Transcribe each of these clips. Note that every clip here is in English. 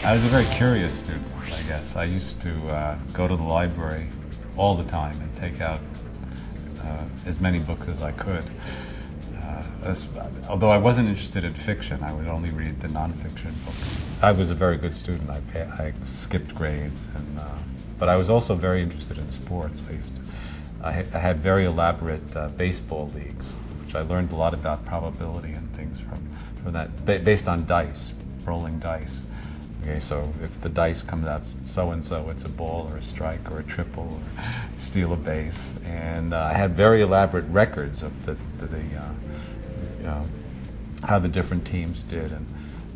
I was a very curious student, I guess. I used to go to the library all the time and take out as many books as I could. Although I wasn't interested in fiction, I would only read the nonfiction books. I was a very good student. I skipped grades, but I was also very interested in sports. I had very elaborate baseball leagues, which I learned a lot about probability and things from that, based on dice, rolling dice. Okay, so if the dice comes out so-and-so, it's a ball or a strike or a triple or steal a base. And I had very elaborate records of how the different teams did.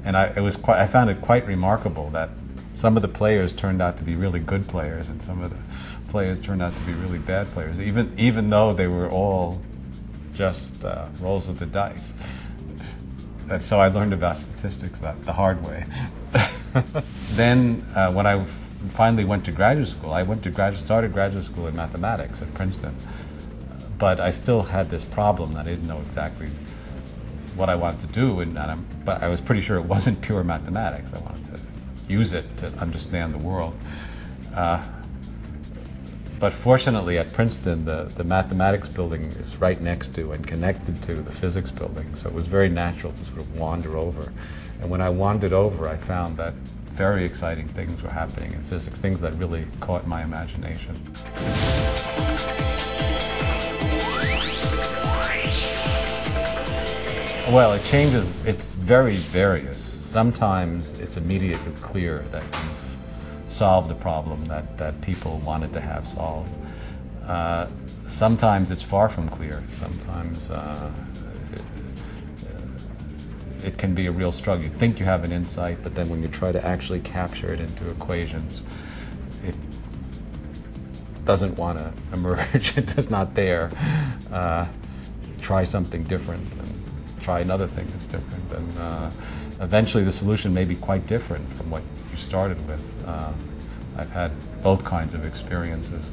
And I found it quite remarkable that some of the players turned out to be really good players and some of the players turned out to be really bad players, even though they were all just rolls of the dice. And so I learned about statistics the hard way. Then when I finally went to graduate school, started graduate school in mathematics at Princeton. But I still had this problem that I didn't know exactly what I wanted to do, but I was pretty sure it wasn't pure mathematics. I wanted to use it to understand the world. But fortunately at Princeton, the mathematics building is right next to and connected to the physics building, so it was very natural to sort of wander over. And when I wandered over, I found that very exciting things were happening in physics, things that really caught my imagination. Well, it changes. It's very various. Sometimes it's immediately clear that you've solved a problem that people wanted to have solved. Sometimes it's far from clear. Sometimes it can be a real struggle. You think you have an insight, but then when you try to actually capture it into equations, it doesn't want to emerge. It's not there. Try something different and try another thing that's different. And eventually the solution may be quite different from what you started with. I've had both kinds of experiences.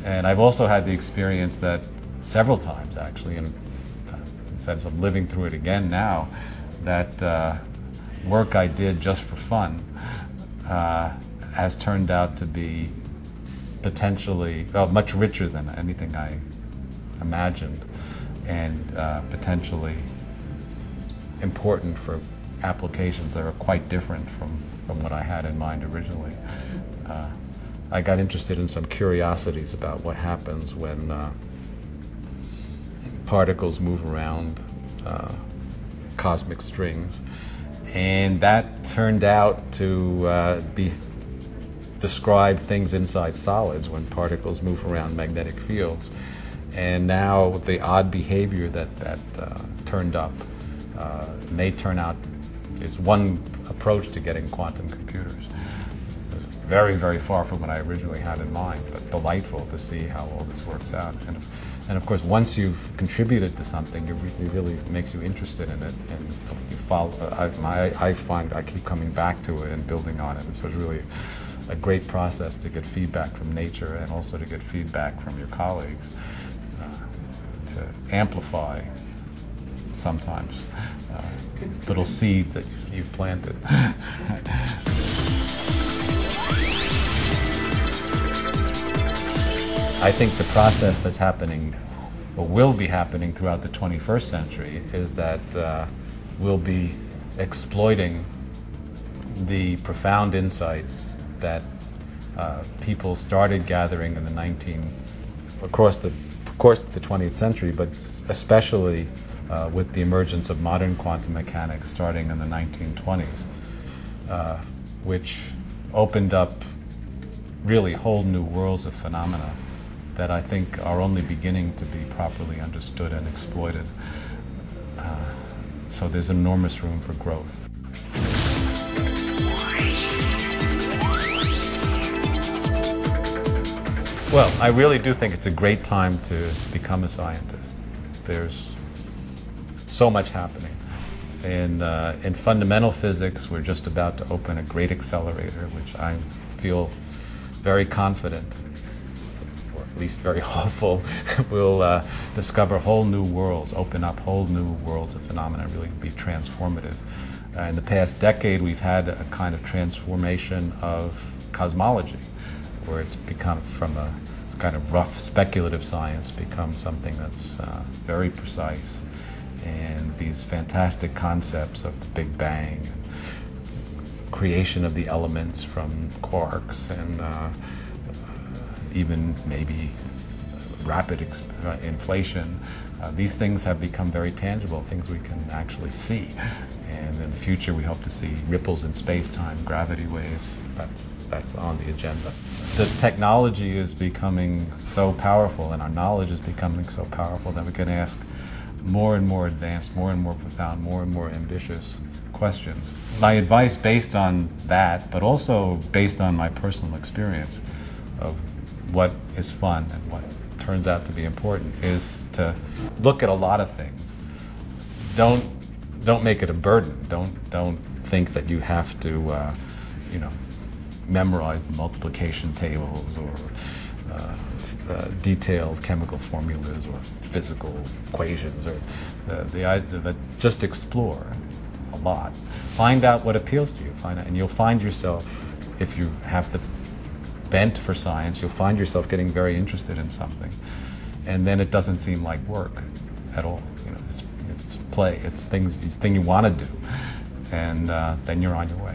And I've also had the experience that several times, actually, in the sense of living through it again now, that work I did just for fun has turned out to be potentially much richer than anything I imagined, and potentially important for applications that are quite different from what I had in mind originally. I got interested in some curiosities about what happens when particles move around cosmic strings, and that turned out to describe things inside solids when particles move around magnetic fields. And now the odd behavior that turned up may turn out is one approach to getting quantum computers. Very, very far from what I originally had in mind, but delightful to see how all this works out. And of course, once you've contributed to something, it really makes you interested in it, and you follow. I find I keep coming back to it and building on it. So it's really a great process to get feedback from nature and also to get feedback from your colleagues to amplify sometimes little seeds that you've planted. I think the process that's happening, or will be happening throughout the 21st century, is that we'll be exploiting the profound insights that people started gathering in the across the 20th century, but especially with the emergence of modern quantum mechanics starting in the 1920s, which opened up really whole new worlds of phenomena that I think are only beginning to be properly understood and exploited. So there's enormous room for growth. Well, I really do think it's a great time to become a scientist. There's so much happening. In fundamental physics, we're just about to open a great accelerator, which I feel very confident, or at least very hopeful, will discover whole new worlds, open up whole new worlds of phenomena, really be transformative. In the past decade, we've had a kind of transformation of cosmology, where it's become from a kind of rough speculative science become something that's very precise. And these fantastic concepts of the Big Bang, and creation of the elements from quarks, and even maybe rapid inflation, these things have become very tangible, things we can actually see. And in the future, we hope to see ripples in space-time, gravity waves. That's on the agenda. The technology is becoming so powerful, and our knowledge is becoming so powerful that we can ask more and more advanced, more and more profound, more and more ambitious questions. My advice based on that, but also based on my personal experience of what is fun and what turns out to be important, is to look at a lot of things. Don't make it a burden. Don't think that you have to, memorize the multiplication tables or detailed chemical formulas or physical equations, or the idea that just explore a lot. Find out what appeals to you. And you'll find yourself, if you have the bent for science, you'll find yourself getting very interested in something, and then it doesn't seem like work at all. It's play. It's thing you want to do, and then you're on your way.